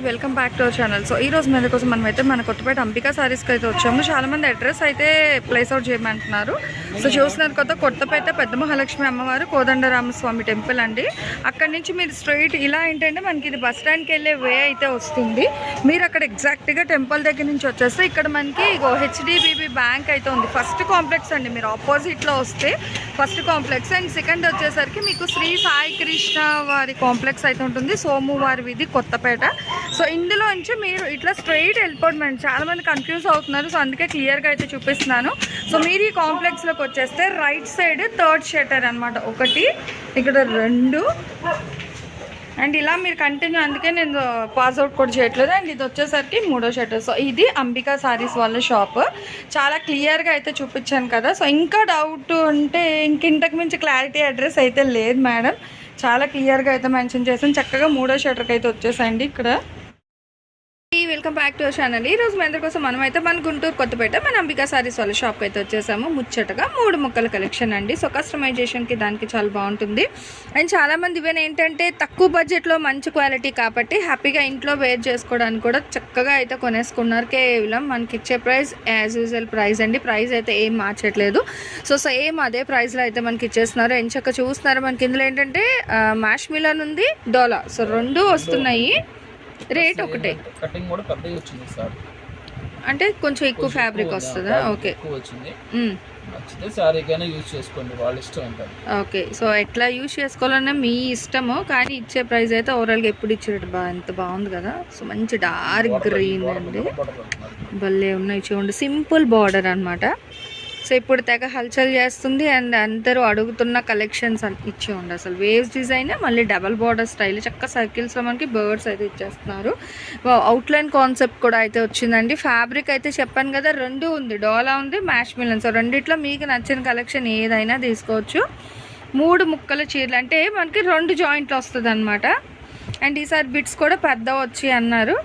Welcome back to our channel. So ఈ రోజు మీద కోసం మనమైతే మన కొత్తపేట అంబికా సారీస్కి అయితే వచ్చాము. చాలా మంది అడ్రస్ అయితే ప్లేస్ అవుట్ చేయమంటున్నారు. సో చూస్తున్నారు కదా, కొత్తపేట పెద్ద మహాలక్ష్మి అమ్మవారు కోదండరామస్వామి టెంపుల్ అండి. అక్కడి నుంచి మీరు స్ట్రైట్ ఇలా ఏంటంటే మనకి ఇది బస్ స్టాండ్కి వెళ్ళే వే అయితే వస్తుంది. మీరు అక్కడ ఎగ్జాక్ట్గా టెంపుల్ దగ్గర నుంచి వచ్చేస్తే ఇక్కడ మనకి హెచ్డిబిబి బ్యాంక్ అయితే ఉంది. ఫస్ట్ కాంప్లెక్స్ అండి. మీరు ఆపోజిట్లో వస్తే ఫస్ట్ కాంప్లెక్స్ అండ్ సెకండ్ వచ్చేసరికి మీకు శ్రీ సాయి కృష్ణ వారి కాంప్లెక్స్ అయితే ఉంటుంది. సోమవారి వీధి కొత్తపేట. సో ఇందులో నుంచి మీరు ఇట్లా స్ట్రైట్ వెళ్ళిపోవడం. చాలా మంది కన్ఫ్యూజ్ అవుతున్నారు. సో అందుకే క్లియర్గా అయితే చూపిస్తున్నాను. సో మీరు ఈ కాంప్లెక్స్లోకి వచ్చేస్తే రైట్ సైడ్ థర్డ్ షట్టర్ అనమాట, ఒకటి ఇక్కడ రెండు అండ్ ఇలా మీరు కంటిన్యూ. అందుకే నేను పాస్అవుట్ కూడా చేయట్లేదు. అండ్ ఇది వచ్చేసరికి మూడో షట్టర్. సో ఇది అంబికా సారీస్ వాళ్ళ షాప్. చాలా క్లియర్గా అయితే చూపించాను కదా. సో ఇంకా డౌట్ ఉంటే ఇంతకు మించి క్లారిటీ అడ్రస్ అయితే లేదు మేడం. చాలా క్లియర్గా అయితే మెన్షన్ చేసాను. చక్కగా మూడో షట్టర్కి అయితే వచ్చేసండి ఇక్కడ. Welcome back to our channel. ఈ రోజు మీ అందరి కోసం మనమైతే మన గుంటూరు కొత్తపేట మన అంబికా సారీస్ వాళ్ళ షాప్కి అయితే వచ్చేసాము. ముచ్చటగా 3 ముక్కల కలెక్షన్ అండి. సో కస్టమైజేషన్కి దానికి చాలా బాగుంటుంది. అండ్ చాలామంది ఇవన్నీ ఏంటంటే తక్కువ బడ్జెట్లో మంచి క్వాలిటీ కాబట్టి హ్యాపీగా ఇంట్లో వేర్ చేసుకోవడానికి కూడా చక్కగా అయితే కొనేసుకున్నారు. కేవలం మనకి ఇచ్చే ప్రైస్ యాజ్ యూజువల్ ప్రైస్ అండి. ప్రైస్ అయితే ఏం మార్చట్లేదు. సో సేమ్ అదే ప్రైస్లో అయితే మనకి ఇచ్చేస్తున్నారు. ఎంచక్క చూస్తున్నారు. మనకి ఇందులో ఏంటంటే మ్యాష్ మిలన్ ఉంది, డోలా. సో 2 వస్తున్నాయి. రేట్ ఒకటే. కటింగ్ కూడా పెద్దగా వచ్చింది సార్. అంటే కొంచెం ఎక్కువ ఫ్యాబ్రిక్ వస్తుందా? ఓకే, నచ్చితే సారీకైనా యూజ్ చేసుకోండి, వాళ్ళ ఇష్టం ఉంటుంది. ఓకే. సో ఎట్లా యూజ్ చేసుకోవాలన్నా మీ ఇష్టము. కానీ ఇచ్చే ప్రైస్ అయితే ఓవరాల్గా ఎప్పుడు ఇచ్చేటట్టు ఎంత బాగుంది కదా. సో మంచి డార్క్ గ్రీన్ అండి, భలే ఉన్నాయి చూడండి. సింపుల్ బార్డర్ అనమాట. సో ఇప్పుడు తెగ హల్చల్ చేస్తుంది. అండ్ అందరూ అడుగుతున్న కలెక్షన్స్ ఇచ్చి ఉండి అసలు వేవ్స్ డిజైన్, మళ్ళీ డబల్ బార్డర్ స్టైల్, చక్క సర్కిల్స్లో మనకి బర్డ్స్ అయితే ఇచ్చేస్తున్నారు. అవుట్లైన్ కాన్సెప్ట్ కూడా అయితే వచ్చిందండి. ఫ్యాబ్రిక్ అయితే చెప్పాను కదా, 2 ఉంది, డోలా ఉంది, మ్యాష్ మిలన్. సో రెండిట్లో మీకు నచ్చిన కలెక్షన్ ఏదైనా తీసుకోవచ్చు. 3 ముక్కల చీరలు అంటే మనకి 2 జాయింట్లు వస్తుంది అనమాట. అండ్ ఈసారి బిట్స్ కూడా పెద్ద వచ్చి అన్నారు,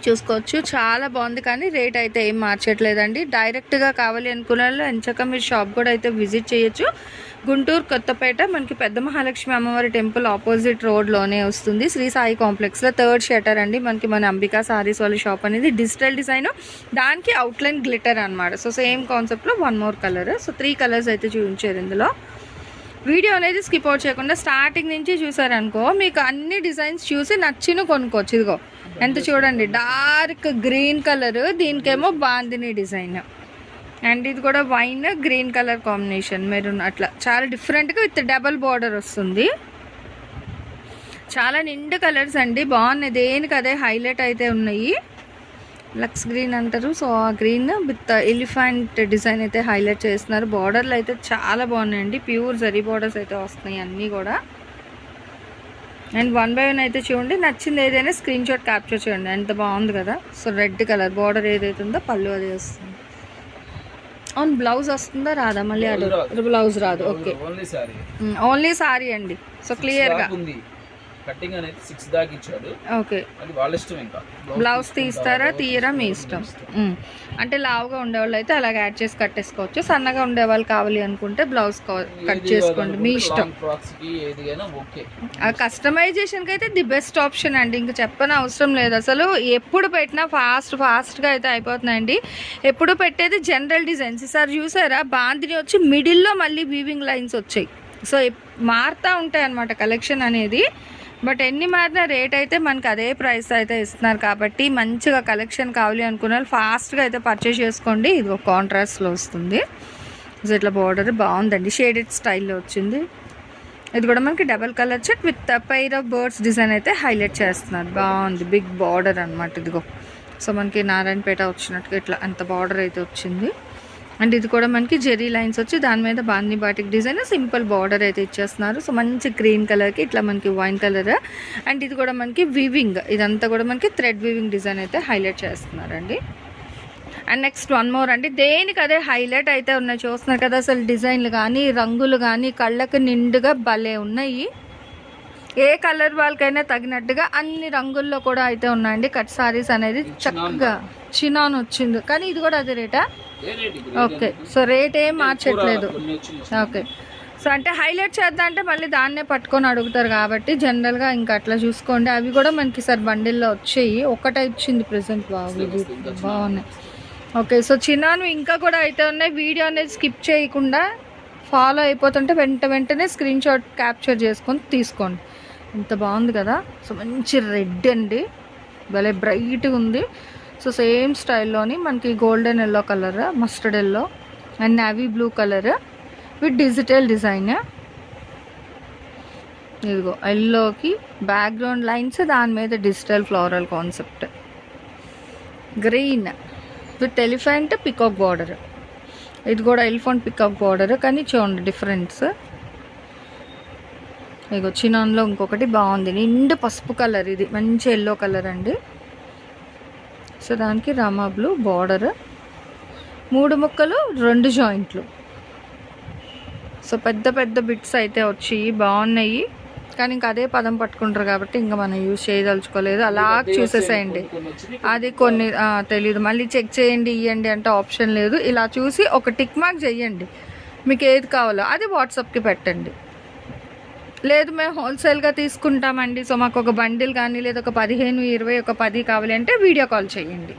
చూసుకోవచ్చు. చాలా బాగుంది. కానీ రేట్ అయితే ఏం మార్చట్లేదండి. డైరెక్ట్గా కావాలి అనుకునే వాళ్ళు ఎంచక్క మీరు షాప్ కూడా అయితే విజిట్ చేయొచ్చు. గుంటూరు కొత్తపేట మనకి పెద్ద మహాలక్ష్మి అమ్మవారి టెంపుల్ ఆపోజిట్ రోడ్లోనే వస్తుంది. శ్రీ సాయి కాంప్లెక్స్లో థర్డ్ షట్టర్ అండి. మనకి మన అంబికా సారీస్ వాళ్ళ షాప్ అనేది డిజిటల్ డిజైన్, దానికి అవుట్లైన్ గ్లిటర్ అనమాట. సో సేమ్ కాన్సెప్ట్లో 1 మోర్ కలర్. సో 3 కలర్స్ అయితే చూపించారు ఇందులో. వీడియో అనేది స్కిప్ అవుట్ చేయకుండా స్టార్టింగ్ నుంచి చూసారనుకో మీకు అన్ని డిజైన్స్ చూసి నచ్చిన కొనుక్కోవచ్చు. ఇదిగో ఎంత చూడండి, డార్క్ గ్రీన్ కలర్, దీనికేమో బాందిని డిజైన్. అండ్ ఇది కూడా wine green colour combination, maroon, అట్లా చాలా డిఫరెంట్గా విత్ డబల్ బార్డర్ వస్తుంది. చాలా నిండు కలర్స్ అండి, బాగున్నాయి. దేనికి అదే హైలైట్ అయితే ఉన్నాయి. లక్స్ గ్రీన్ అంటారు. సో ఆ గ్రీన్ విత్ ఎలిఫెంట్ డిజైన్ అయితే హైలైట్ చేస్తున్నారు. బార్డర్లు అయితే చాలా బాగున్నాయండి. ప్యూర్ జరీ బార్డర్స్ అయితే వస్తున్నాయి అన్నీ కూడా. అండ్ 1 బై 1 అయితే చూడండి. నచ్చింది ఏదైనా స్క్రీన్ షాట్ క్యాప్చర్ చేయండి. ఎంత బాగుంది కదా. సో రెడ్ కలర్ బార్డర్ ఏదైతే ఉందో పళ్ళు అది వస్తుంది. అవును, బ్లౌజ్ వస్తుందా రాదా? మళ్ళీ అది బ్లౌజ్ రాదు. ఓకే, ఓన్లీ సారీ అండి. సో క్లియర్గా కటింగ్ అనేది 6 దాకా ఇచ్చాడు. ఓకే, అది వాళ్ళ ఇష్టం. ఇంకా బ్లౌజ్ తీస్తారా తీయరా మీ ఇష్టం. అంటే లావుగా ఉండేవాళ్ళు అయితే అలాగే యాడ్ చేసి కట్టేసుకోవచ్చు. సన్నగా ఉండేవాళ్ళు కావాలి అనుకుంటే బ్లౌజ్ కట్ చేసుకోండి, మీ ఇష్టం. కస్టమైజేషన్కి అయితే ది బెస్ట్ ఆప్షన్ అండి. ఇంక చెప్పని అవసరం లేదు. అసలు ఎప్పుడు పెట్టినా ఫాస్ట్గా అయితే అయిపోతున్నాయండి. ఎప్పుడు పెట్టేది జనరల్ డిజైన్స్. ఈసారి చూసారా, బాందిని వచ్చి మిడిల్లో మళ్ళీ వీవింగ్ లైన్స్ వచ్చాయి. సో మారుతూ ఉంటాయి అన్నమాట కలెక్షన్ అనేది. బట్ ఎన్ని మారినా రేట్ అయితే మనకి అదే ప్రైస్ అయితే ఇస్తున్నారు. కాబట్టి మంచిగా కలెక్షన్ కావాలి అనుకున్న వాళ్ళు ఫాస్ట్గా అయితే పర్చేస్ చేసుకోండి. ఇది ఒక కాంట్రాస్ట్లో వస్తుంది. సో ఇట్లా బార్డర్ బాగుందండి, షేడెడ్ స్టైల్లో వచ్చింది. ఇది కూడా మనకి double colour set with pair of birds design అయితే హైలైట్ చేస్తున్నారు. బాగుంది, బిగ్ బార్డర్ అనమాట. ఇదిగో సో మనకి నారాయణపేట వచ్చినట్టుగా ఇట్లా అంత బార్డర్ అయితే వచ్చింది. అండ్ ఇది కూడా మనకి జెరీ లైన్స్ వచ్చి దాని మీద బాందీ బాటిక్ డిజైన్, సింపుల్ బార్డర్ అయితే ఇచ్చేస్తున్నారు. సో మంచి గ్రీన్ కలర్కి ఇట్లా మనకి వైన్ కలర్. అండ్ ఇది కూడా మనకి వివింగ్, ఇదంతా కూడా మనకి థ్రెడ్ వివింగ్ డిజైన్ అయితే హైలైట్ చేస్తున్నారండి. అండ్ నెక్స్ట్ 1 మోర్ అండి. దేనికి అదే హైలైట్ అయితే ఉన్నాయి. చూస్తున్నారు కదా, అసలు డిజైన్లు కానీ రంగులు కానీ కళ్ళకు నిండుగా భలే ఉన్నాయి. ఏ కలర్ వాళ్ళకైనా తగినట్టుగా అన్ని రంగుల్లో కూడా అయితే ఉన్నాయండి. కట్ సారీస్ అనేది చక్కగా చినాన్ వచ్చింది. కానీ ఇది కూడా అదే రేటా? ఓకే, సో రేట్ ఏం మార్చట్లేదు. ఓకే, సో అంటే హైలైట్ చేద్దాం అంటే మళ్ళీ దాన్నే పట్టుకొని అడుగుతారు కాబట్టి జనరల్గా ఇంకా అట్లా చూసుకోండి. అవి కూడా మనకి సార్ బండిల్లో వచ్చాయి. ఒకటే ఇచ్చింది ప్రెసెంట్. బాగున్నాయి. ఓకే, సో చిన్నాను ఇంకా కూడా అయితే ఉన్నాయి. వీడియో అనేది స్కిప్ చేయకుండా ఫాలో అయిపోతుంటే వెంటనే స్క్రీన్ షాట్ క్యాప్చర్ చేసుకొని తీసుకోండి. ఇంత బాగుంది కదా. సో మంచి రెడ్ అండి, భలే బ్రైట్గా ఉంది. సో సేమ్ స్టైల్లోని మనకి golden yellow colour, mustard yellow and navy blue colour with digital design. ఇదిగో ఎల్లోకి బ్యాక్గ్రౌండ్ లైన్స్, దాని మీద digital floral concept. Green with elephant peacock border. ఇది కూడా ఎలిఫెంట్ పికాక్ బార్డర్, కానీ చూడండి డిఫరెన్స్. ఇదిగో చినాన్లో ఇంకొకటి బాగుంది, నిండు పసుపు కలర్. ఇది మంచి ఎల్లో కలర్ అండి. సో దానికి రామా బ్లూ బార్డర్, 3 ముక్కలు 2 జాయింట్లు. సో పెద్ద బిట్స్ అయితే వచ్చి బాగున్నాయి, కానీ ఇంకా అదే పదం పట్టుకుంటారు కాబట్టి ఇంకా మనం యూజ్ చేయదలుచుకోలేదు. అలా చూసేసేయండి. అది కొన్ని తెలీదు, మళ్ళీ చెక్ చేయండి ఇవ్వండి అంటే ఆప్షన్ లేదు. ఇలా చూసి ఒక టిక్ మార్క్ చేయండి, మీకు ఏది కావాలో అది వాట్సాప్కి పెట్టండి. లేదు మేము హోల్సేల్గా తీసుకుంటామండి, సో మాకు ఒక బండిల్ కానీ లేదా ఒక 15, 20, ఒక 10 కావాలి అంటే వీడియో కాల్ చేయండి.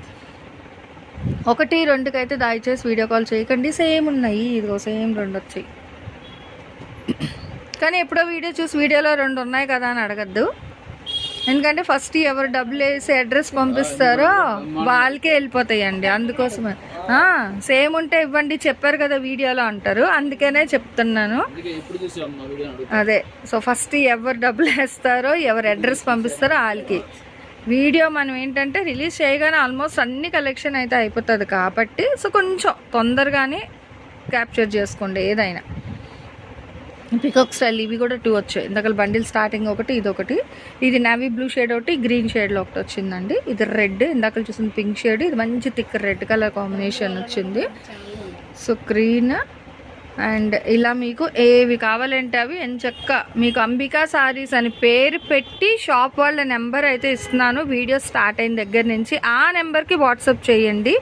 1, 2కి అయితే దయచేసి వీడియో కాల్ చేయకండి. సేమ్ ఉన్నాయి, ఇదిగో సేమ్ 2 వచ్చాయి. కానీ ఎప్పుడో వీడియో చూసి వీడియోలో 2 ఉన్నాయి కదా అని అడగద్దు. ఎందుకంటే ఫస్ట్ ఎవరు డబ్బులు వేసి అడ్రస్ పంపిస్తారో వాళ్ళకే వెళ్ళిపోతాయండి. అందుకోసమే సేమ్ ఉంటే ఇవ్వండి చెప్పారు కదా వీడియోలో అంటారు, అందుకనే చెప్తున్నాను. అదే, సో ఫస్ట్ ఎవరు డబ్బులు వేస్తారో ఎవరు అడ్రస్ పంపిస్తారో వాళ్ళకి. వీడియో మనం ఏంటంటే రిలీజ్ చేయగానే ఆల్మోస్ట్ అన్ని కలెక్షన్ అయితే అయిపోతుంది కాబట్టి సో కొంచెం తొందరగానే క్యాప్చర్ చేసుకోండి ఏదైనా. పికాక్ స్టైల్ ఇవి కూడా 2 వచ్చాయి. ఇందాక బండిల్ స్టార్టింగ్ ఒకటి, ఇది ఒకటి. ఇది నావీ బ్లూ షేడ్ ఒకటి, గ్రీన్ షేడ్లో ఒకటి వచ్చిందండి. ఇది రెడ్, ఇందాక చూసింది పింక్ షేడ్. ఇది మంచి థిక్ రెడ్ కలర్ కాంబినేషన్ వచ్చింది. సో గ్రీన్ అండ్ ఇలా మీకు ఏవి కావాలంటే అవి ఎంచక్క మీకు అంబికా సారీస్ అని పేరు పెట్టి షాప్ వాళ్ళ నెంబర్ అయితే ఇస్తున్నాను వీడియో స్టార్ట్ అయిన దగ్గర నుంచి. ఆ నెంబర్కి వాట్సాప్ చేయండి.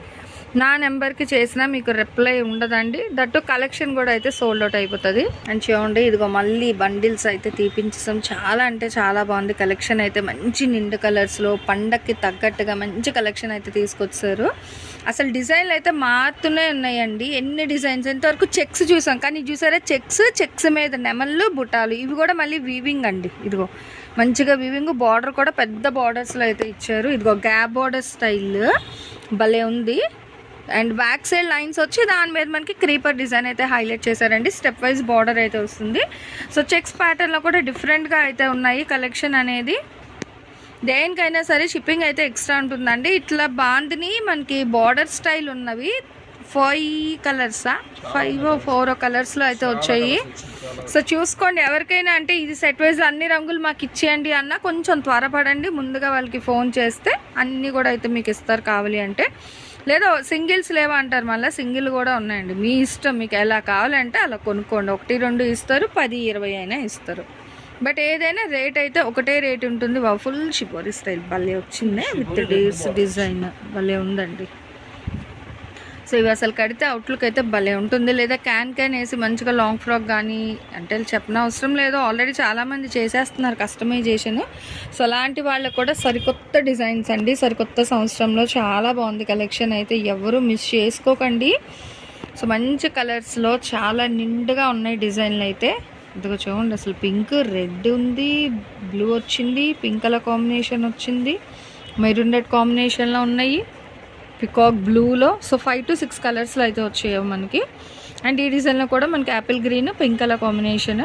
నా నెంబర్కి చేసినా మీకు రిప్లై ఉండదండి. దట్టు కలెక్షన్ కూడా అయితే సోల్డ్ అవుట్ అయిపోతుంది. అండ్ చూడండి ఇదిగో మళ్ళీ బండిల్స్ అయితే తీపించేసాం. చాలా అంటే చాలా బాగుంది కలెక్షన్ అయితే. మంచి నిండు కలర్స్లో పండక్కి తగ్గట్టుగా మంచి కలెక్షన్ అయితే తీసుకొచ్చారు. అసలు డిజైన్లు అయితే మారుతూనే ఉన్నాయండి. ఎన్ని డిజైన్స్, ఎంతవరకు చెక్స్ చూసాం, కానీ చూసారా చెక్స్ మీద నెమళ్ళు బుటాలు, ఇవి కూడా మళ్ళీ వీవింగ్ అండి. ఇదిగో మంచిగా వీవింగ్, బార్డర్ కూడా పెద్ద బార్డర్స్లో అయితే ఇచ్చారు. ఇదిగో గ్యాప్ బార్డర్ స్టైల్ భలే ఉంది. అండ్ బ్యాక్ సైడ్ లైన్స్ వచ్చి దాని మీద మనకి క్రీపర్ డిజైన్ అయితే హైలైట్ చేశారండి. స్టెప్ వైజ్ బార్డర్ అయితే వస్తుంది. సో చెక్స్ ప్యాటర్న్లో కూడా డిఫరెంట్గా అయితే ఉన్నాయి కలెక్షన్ అనేది. దేనికైనా సరే షిప్పింగ్ అయితే ఎక్స్ట్రా ఉంటుందండి. ఇట్లా బాందిని మనకి బార్డర్ స్టైల్ ఉన్నవి 5 కలర్సా 4 కలర్స్లో అయితే వచ్చాయి. సో చూసుకోండి ఎవరికైనా అంటే ఇది సెట్ వైజ్ అన్ని రంగులు మాకు ఇచ్చేయండి అన్న కొంచెం త్వరపడండి. ముందుగా వాళ్ళకి ఫోన్ చేస్తే అన్నీ కూడా అయితే మీకు ఇస్తారు కావాలి అంటే. లేదా సింగిల్స్ లేవా అంటారు, మళ్ళీ సింగిల్ కూడా ఉన్నాయండి. మీ ఇష్టం, మీకు ఎలా కావాలంటే అలా కొనుక్కోండి. 1, 2 ఇస్తారు, 10, 20 అయినా ఇస్తారు. బట్ ఏదైనా రేట్ అయితే ఒకటే రేట్ ఉంటుంది. ఫుల్ షిపోరి స్టైల్ భలే వచ్చింది విత్ డిజైన్ భలే ఉందండి. సో ఇవి అసలు కడితే అవుట్లుక్ అయితే భలే ఉంటుంది. లేదా క్యాన్ వేసి మంచిగా లాంగ్ ఫ్రాక్ కానీ అంటే చెప్పిన అవసరం లేదు, ఆల్రెడీ చాలామంది చేసేస్తున్నారు కస్టమైజేషన్. సో అలాంటి వాళ్ళకు కూడా సరికొత్త డిజైన్స్ అండి. సరికొత్త సంవత్సరంలో చాలా బాగుంది కలెక్షన్ అయితే, ఎవరు మిస్ చేసుకోకండి. సో మంచి కలర్స్లో చాలా నిండుగా ఉన్నాయి డిజైన్లు అయితే. ఇదిగో చూడండి అసలు పింక్, రెడ్ ఉంది, బ్లూ వచ్చింది, పింక్ కలర్ కాంబినేషన్ వచ్చింది, మెరూన్ రెడ్ కాంబినేషన్లో ఉన్నాయి, పికాక్ బ్లూలో. సో 5 to 6 కలర్స్లో అయితే వచ్చాయి మనకి. అండ్ ఈ డిజైన్లో కూడా మనకి apple green, pink colour combination,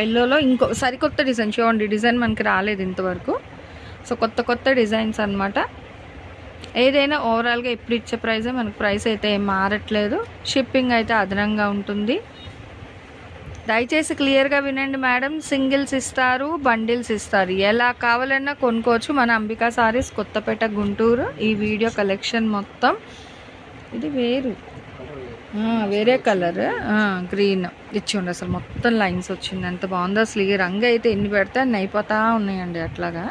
ఎల్లోలో ఇంకో సరికొత్త డిజైన్. చూడండి డిజైన్ మనకి రాలేదు ఇంతవరకు. సో కొత్త డిజైన్స్ అనమాట. ఏదైనా ఓవరాల్గా ఎప్పుడు ఇచ్చే ప్రైజే మనకి, ప్రైస్ అయితే ఏం మారట్లేదు. షిప్పింగ్ అయితే అదనంగా ఉంటుంది. దయచేసి క్లియర్గా వినండి మేడం. సింగిల్స్ ఇస్తారు, బండిల్స్ ఇస్తారు, ఎలా కావాలన్నా కొనుక్కోవచ్చు. మన అంబికా సారీస్, కొత్తపేట, గుంటూరు. ఈ వీడియో కలెక్షన్ మొత్తం ఇది వేరే కలర్ గ్రీన్ ఇచ్చిండి. అసలు మొత్తం లైన్స్ వచ్చింది, ఎంత బాగుందో అసలు. ఈ రంగు అయితే ఎన్ని పెడితే అన్ని అయిపోతా ఉన్నాయండి అట్లాగా.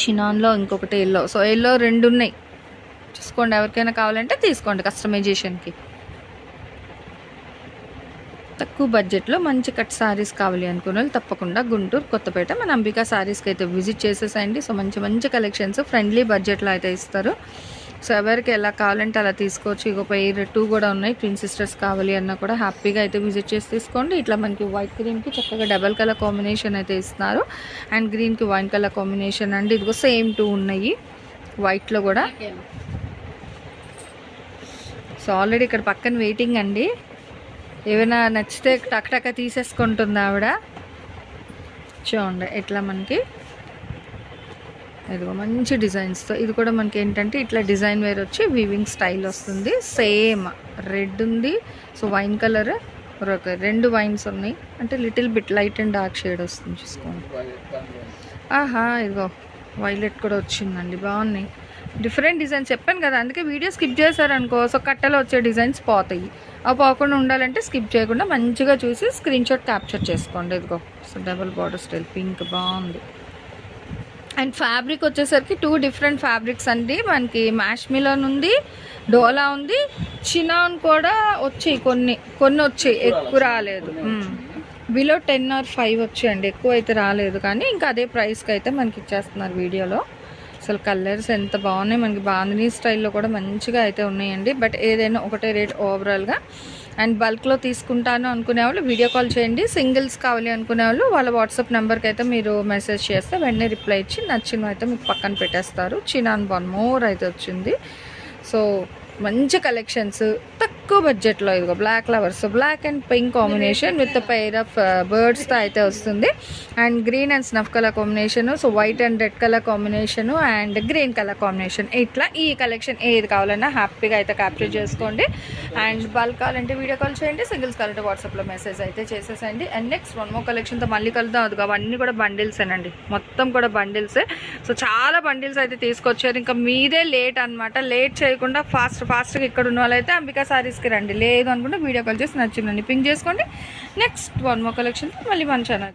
చినాన్లో ఇంకొకటి ఎల్లో. సో ఎల్లో 2 ఉన్నాయి, చూసుకోండి. ఎవరికైనా కావాలంటే తీసుకోండి కస్టమైజేషన్కి. తక్కువ బడ్జెట్లో మంచి కట్ సారీస్ కావాలి అనుకున్న వాళ్ళు తప్పకుండా గుంటూరు కొత్తపేట మన అంబికా సారీస్కి అయితే విజిట్ చేసేసేయండి. సో మంచి మంచి కలెక్షన్స్ ఫ్రెండ్లీ బడ్జెట్లో అయితే ఇస్తారు. సో ఎవరికి ఎలా కావాలంటే అలా తీసుకోవచ్చు. ఇక పెయిర్ 2 కూడా ఉన్నాయి. ట్విన్ సిస్టర్స్ కావాలి అన్నా కూడా హ్యాపీగా అయితే విజిట్ చేసి తీసుకోండి. ఇట్లా మనకి వైట్ క్రీమ్కి చక్కగా డబల్ కలర్ కాంబినేషన్ అయితే ఇస్తున్నారు. అండ్ గ్రీన్కి వైన్ కలర్ కాంబినేషన్ అండి. ఇదిగో సేమ్ 2 ఉన్నాయి వైట్లో కూడా. సో ఆల్రెడీ ఇక్కడ పక్కన వెయిటింగ్ అండి. ఏమైనా నచ్చితే టక్ తీసేసుకుంటుంది ఆవిడ. చూడండి ఇట్లా మనకి ఇదిగో మంచి డిజైన్స్తో. ఇది కూడా మనకి ఏంటంటే ఇట్లా డిజైన్ వేర్ వచ్చి వీవింగ్ స్టైల్ వస్తుంది. సేమ్ రెడ్ ఉంది. సో వైన్ కలర్ ఒక 2 వైన్స్ ఉన్నాయి. అంటే little bit light and dark shade వస్తుంది చూసుకోండి. ఆహా ఇదిగో వైలెట్ కూడా వచ్చిందండి. బాగున్నాయి డిఫరెంట్ డిజైన్స్. చెప్పాను కదా అందుకే వీడియో స్కిప్ చేశారనుకో సో కట్టలో వచ్చే డిజైన్స్ పోతాయి. అవి పోకుండా ఉండాలంటే స్కిప్ చేయకుండా మంచిగా చూసి స్క్రీన్ షాట్ క్యాప్చర్ చేసుకోండి. ఇదిగో so double border style pink బాగుంది. అండ్ ఫ్యాబ్రిక్ వచ్చేసరికి 2 డిఫరెంట్ ఫ్యాబ్రిక్స్ అండి. మనకి మ్యాష్ మిలన్ ఉంది, డోలా ఉంది, చినాన్ కూడా వచ్చాయి. కొన్ని వచ్చాయి, ఎక్కువ రాలేదు. బిలో 10 or 5 వచ్చాయండి, ఎక్కువ అయితే రాలేదు. కానీ ఇంకా అదే ప్రైస్కి అయితే మనకి ఇచ్చేస్తున్నారు వీడియోలో. అసలు కలర్స్ ఎంత బాగున్నాయి. మనకి బాందినీ స్టైల్లో కూడా మంచిగా అయితే ఉన్నాయండి. బట్ ఏదైనా ఒకటే రేట్ ఓవరాల్గా. అండ్ బల్క్లో తీసుకుంటాను అనుకునే వాళ్ళు వీడియో కాల్ చేయండి. సింగిల్స్ కావాలి అనుకునే వాళ్ళు వాళ్ళ వాట్సాప్ నెంబర్కి అయితే మీరు మెసేజ్ చేస్తే వెంటనే రిప్లై ఇచ్చి నచ్చినవి అయితే మీకు పక్కన పెట్టేస్తారు. చినాన్ 1 more అయితే వచ్చింది. సో మంచి కలెక్షన్స్ తక్కువ బడ్జెట్లో. ఇదిగో black flowers, black and pink combination with pair of బర్డ్స్తో అయితే వస్తుంది. And green and snuff colour combination. So white and red colour combination and green colour combination. ఇట్లా ఈ కలెక్షన్ ఏది కావాలన్నా హ్యాపీగా అయితే క్యాప్చర్ చేసుకోండి. అండ్ బల్క్ కావాలంటే వీడియో కాల్ చేయండి. సింగిల్స్ కావాలంటే వాట్సాప్లో మెసేజ్ అయితే చేసేసండి. అండ్ నెక్స్ట్ 1 more కలెక్షన్తో మళ్ళీ కలుద్దాం. అది అవన్నీ కూడా బండిల్సేనండి, మొత్తం కూడా బండిల్సే. సో చాలా బండిల్స్ అయితే తీసుకొచ్చారు. ఇంకా మీదే లేట్ అనమాట. లేట్ చేయకుండా ఫాస్ట్గా ఇక్కడ ఉన్న వాళ్ళైతే అంబికా సారీస్కి రండి. లేదు అనుకుంటే వీడియో కాల్ చేసి నచ్చిందండి పింక్ చేసుకోండి. నెక్స్ట్ 1 more కలెక్షన్ మళ్ళీ మన ఛానల్